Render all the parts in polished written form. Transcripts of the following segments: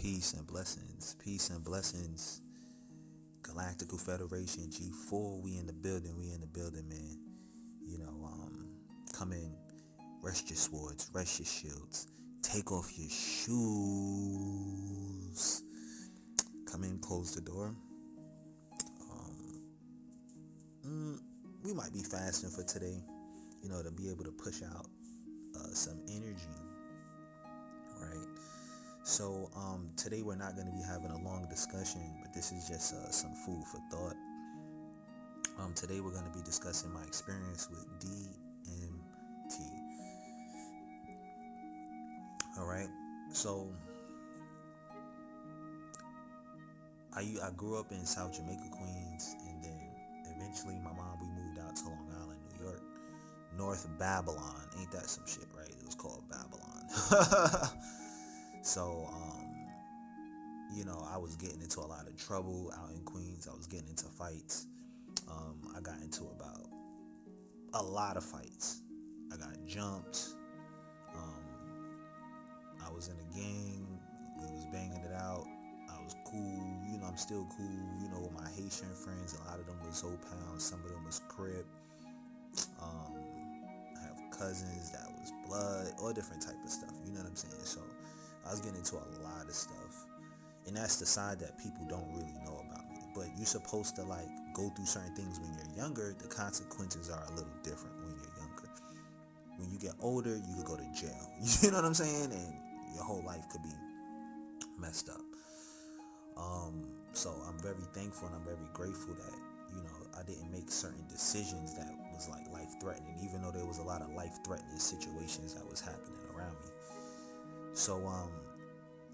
Peace and blessings. Peace and blessings. Galactical Federation G4. We in the building. Man. Come in. Rest your swords. Rest your shields. Take off your shoes. Come in. Close the door. We might be fasting for today. To be able to push out some energy. Right. So today we're not going to be having a long discussion, but this is just some food for thought. Today we're going to be discussing my experience with DMT. All right. So I grew up in South Jamaica, Queens, and then eventually we moved out to Long Island, New York. North Babylon. Ain't that some shit, right? It was called Babylon. So, I was getting into a lot of trouble out in Queens. I was getting into fights. I got into about a lot of fights. I got jumped. I was in a gang. We was banging it out. I was cool. I'm still cool. With my Haitian friends. A lot of them was Old Pound. Some of them was Crip. I have cousins that was blood. All different type of stuff. You know what I'm saying? So I was getting into a lot of stuff. And that's the side that people don't really know about me. But you're supposed to go through certain things when you're younger. The consequences are a little different when you're younger. When you get older, you could go to jail. You know what I'm saying? And your whole life could be messed up. So I'm very thankful and I'm very grateful that, I didn't make certain decisions that was life-threatening, even though there was a lot of life-threatening situations that was happening around me. So,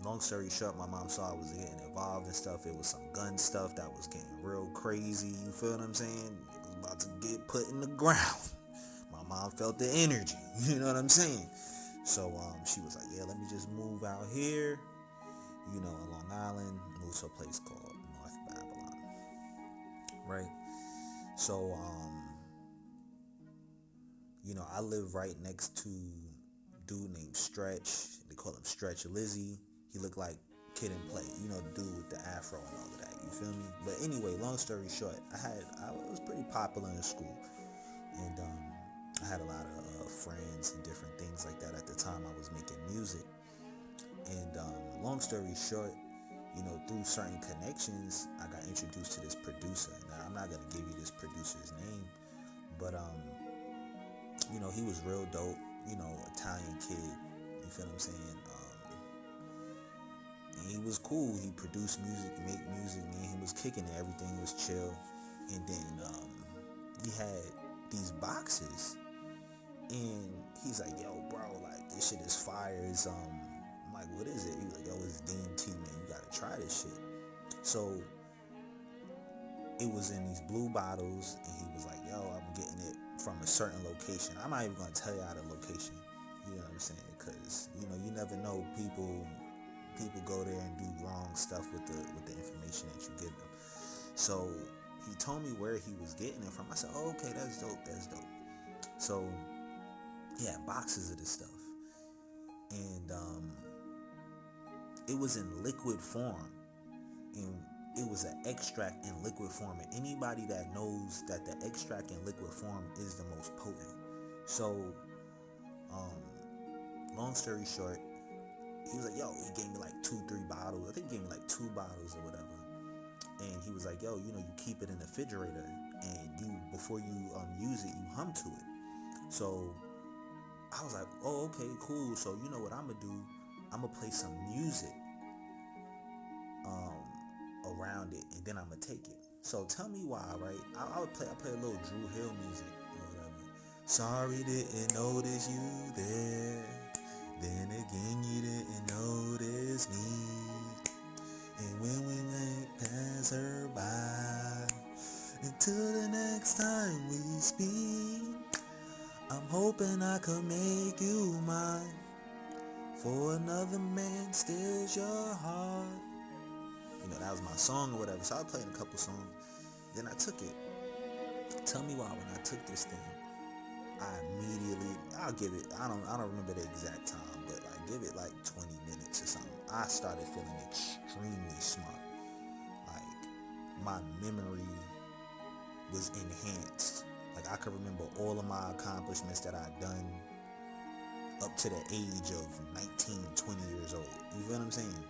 long story short, my mom saw I was getting involved and stuff. It was some gun stuff that was getting real crazy. You feel what I'm saying? It was about to get put in the ground. My mom felt the energy. You know what I'm saying? So, she was like, yeah, let me just move out here, in Long Island, move to a place called North Babylon. Right? So, I live right next to a dude named Stretch. They call him Stretch Lizzie. He looked like Kid and Play, the dude with the afro and all of that. You feel me? But anyway, long story short, I was pretty popular in school, and I had a lot of friends and different things like that at the time I was making music. And long story short, through certain connections, I got introduced to this producer. Now, I'm not gonna give you this producer's name, but he was real dope. Italian kid. You feel what I'm saying? And he was cool. He produced music, make music. Me and him was kicking it. Everything was chill. And then he had these boxes, and he's like, "Yo, bro, this shit is fire." It's I'm like, "What is it?" He was like, "Yo, it's DMT, man. You gotta try this shit." So it was in these blue bottles, and he was like, "Yo, I'm getting it from a certain location." I'm not even gonna tell you the location. You know what I'm saying? Because you never know. People go there and do wrong stuff with the information that you give them. So he told me where he was getting it from. I said, "Oh, okay, that's dope. That's dope." So yeah, boxes of this stuff, and it was in liquid form, and it was an extract in liquid form. And anybody that knows that the extract in liquid form is the most potent. So, long story short, he was like, "Yo," he gave me 2-3 bottles. I think he gave me 2 bottles or whatever. And he was like, "Yo, you keep it in the refrigerator, and before you use it, you hum to it." So I was like, "Oh, okay, cool." So you know what I'm gonna do? I'm gonna play some music around it, and then I'm gonna take it. So tell me why, right? I play a little Drew Hill music or whatever. Sorry, didn't notice you there. Then again, you didn't notice me. And when we went past her by, until the next time we speak, I'm hoping I could make you mine. For another man steals your heart. That was my song or whatever. So I played a couple songs. Then I took it. Tell me why when I took this thing, I'll give it, I don't remember the exact time, but give it 20 minutes or something. I started feeling extremely smart. Like, my memory was enhanced. Like, I could remember all of my accomplishments that I'd done up to the age of 19, 20 years old. You feel what I'm saying?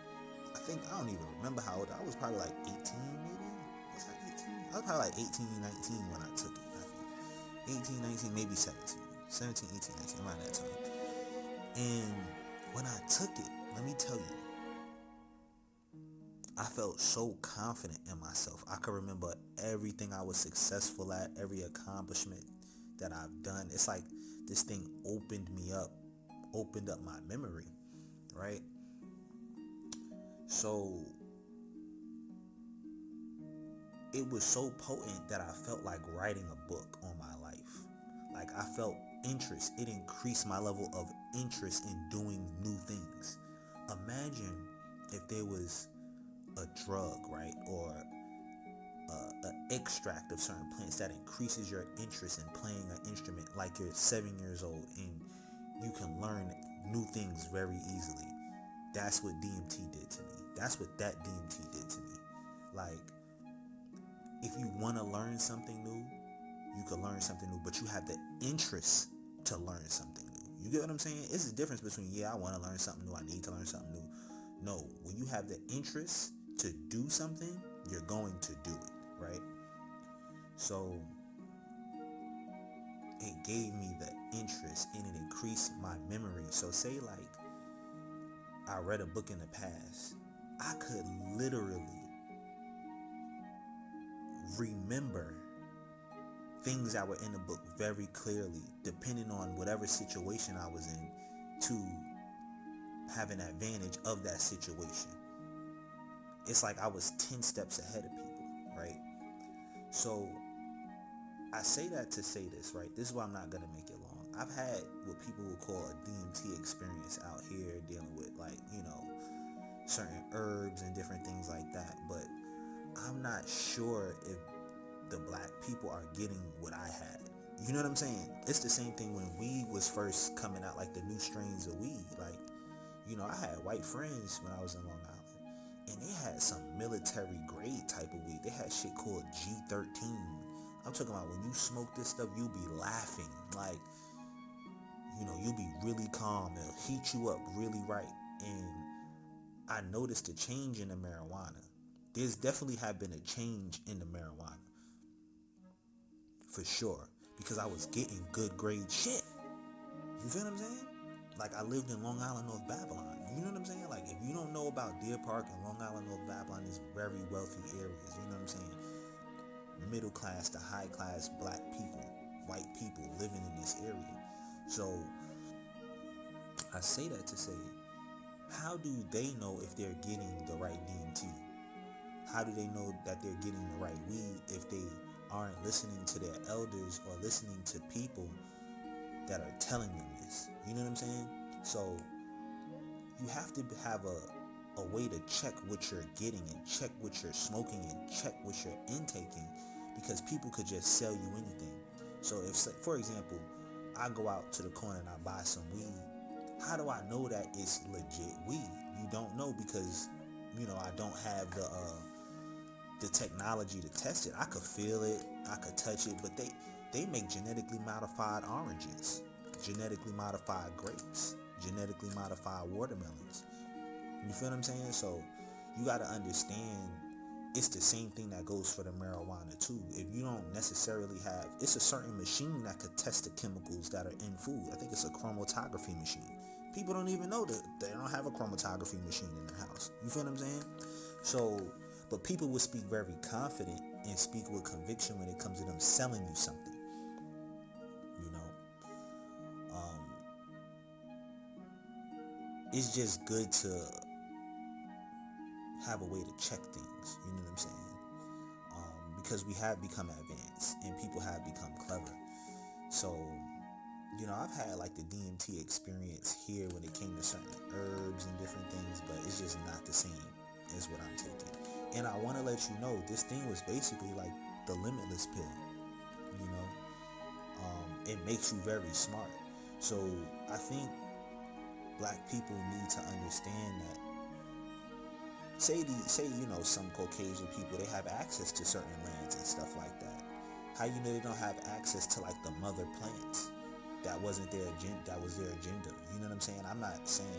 I don't even remember how old. I was probably like 18 maybe? Was I 18? I was probably like 18, 19 when I took it, I think. 18, 19, maybe 17. 17, 18, 19, around that time. And when I took it, let me tell you, I felt so confident in myself. I could remember everything I was successful at, every accomplishment that I've done. It's like this thing opened up my memory, right? So it was so potent that I felt like writing a book on my life. Like, I felt interest. It increased my level of interest in doing new things. Imagine if there was a drug, right, or an extract of certain plants that increases your interest in playing an instrument, like you're 7 years old and you can learn new things very easily. That's what DMT did to me. That's what that DMT did to me. Like, if you want to learn something new, you can learn something new, but you have the interest to learn something new. You get what I'm saying? It's the difference between, yeah, I want to learn something new, I need to learn something new. No, when you have the interest to do something, you're going to do it, right? So it gave me the interest and it increased my memory. So say like I read a book in the past, I could literally remember things that were in the book very clearly, depending on whatever situation I was in, to have an advantage of that situation. It's like I was 10 steps ahead of people, right? So I say that to say this, right? This is why I'm not going to make it long. I've had what people would call a DMT experience out here dealing with, like, certain herbs and different things like that. But I'm not sure if the black people are getting what I had. You know what I'm saying? It's the same thing when weed was first coming out, like the new strains of weed. Like, I had white friends when I was in Long Island, and they had some military grade type of weed. They had shit called G13. I'm talking about when you smoke this stuff, you'll be laughing. Like, you'll be really calm. It'll heat you up really right. And I noticed a change in the marijuana. There's definitely have been a change in the marijuana. For sure. Because I was getting good grade shit. You feel what I'm saying? Like, I lived in Long Island, North Babylon. You know what I'm saying? Like, if you don't know about Deer Park and Long Island, North Babylon, is very wealthy areas. You know what I'm saying? Middle class to high class black people, white people living in this area. So I say that to say, how do they know if they're getting the right DMT? How do they know that they're getting the right weed if they aren't listening to their elders or listening to people that are telling them this? You know what I'm saying? So you have to have a way to check what you're getting and check what you're smoking and check what you're intaking, because people could just sell you anything. So if, for example, I go out to the corner and I buy some weed, how do I know that it's legit weed? You don't know, because I don't have the technology to test it. I could feel it, I could touch it, but they make genetically modified oranges, genetically modified grapes, genetically modified watermelons. You feel what I'm saying? So you got to understand, it's the same thing that goes for the marijuana too. If you don't necessarily have, it's a certain machine that could test the chemicals that are in food. I think it's a chromatography machine. People don't even know that they don't have a chromatography machine in their house. You feel what I'm saying? So, but people will speak very confident and speak with conviction when it comes to them selling you something. It's just good to have a way to check things. You know what I'm saying? Because we have become advanced and people have become clever. So, I've had like the DMT experience here when it came to certain herbs and different things, but it's just not the same as what I'm taking. And I want to let you know, this thing was basically like the limitless pill. It makes you very smart. So I think black people need to understand that say some Caucasian people, they have access to certain lands and stuff like that. How you know they don't have access to like the mother plants? That wasn't their agenda. That was their agenda. You know what I'm saying? I'm not saying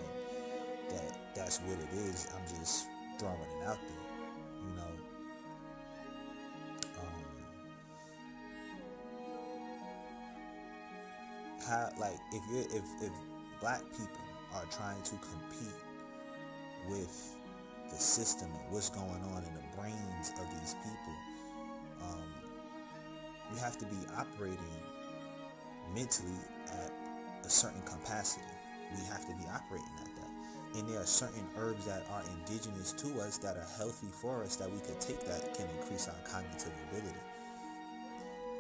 that that's what it is. I'm just throwing it out there. You know, how like if black people are trying to compete with the system and what's going on in the brains of these people, um, you have to be operating mentally at a certain capacity. We have to be operating at that. And there are certain herbs that are indigenous to us that are healthy for us that we could take that can increase our cognitive ability.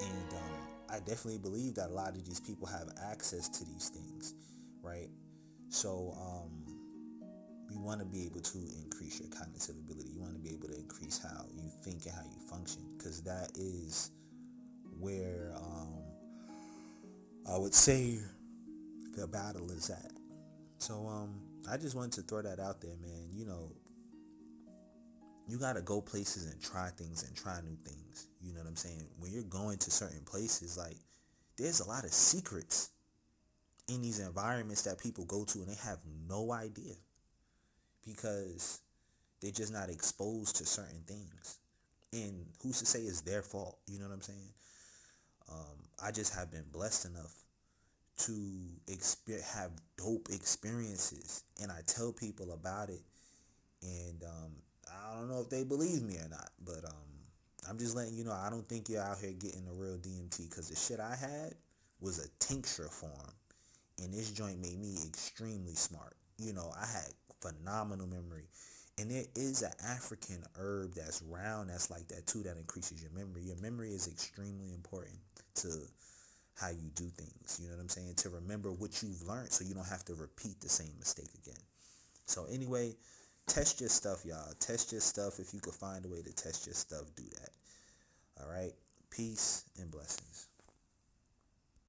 And I definitely believe that a lot of these people have access to these things, right? So you want to be able to increase your cognitive ability. You want to be able to increase how you think and how you function, because that is where I would say the battle is at. So I just wanted to throw that out there, man. You gotta go places and try things and try new things. You know what I'm saying? When you're going to certain places, like, there's a lot of secrets in these environments that people go to and they have no idea because they're just not exposed to certain things. And who's to say it's their fault? You know what I'm saying? I just have been blessed enough to have dope experiences, and I tell people about it, and I don't know if they believe me or not, but I'm just letting you know, I don't think you're out here getting the real DMT, because the shit I had was a tincture form, and this joint made me extremely smart. I had phenomenal memory, and there is an African herb that's round that's like that too, that increases your memory. Your memory is extremely important to how you do things. You know what I'm saying? To remember what you've learned so you don't have to repeat the same mistake again. So anyway, test your stuff, y'all. Test your stuff. If you could find a way to test your stuff, do that. All right? Peace and blessings.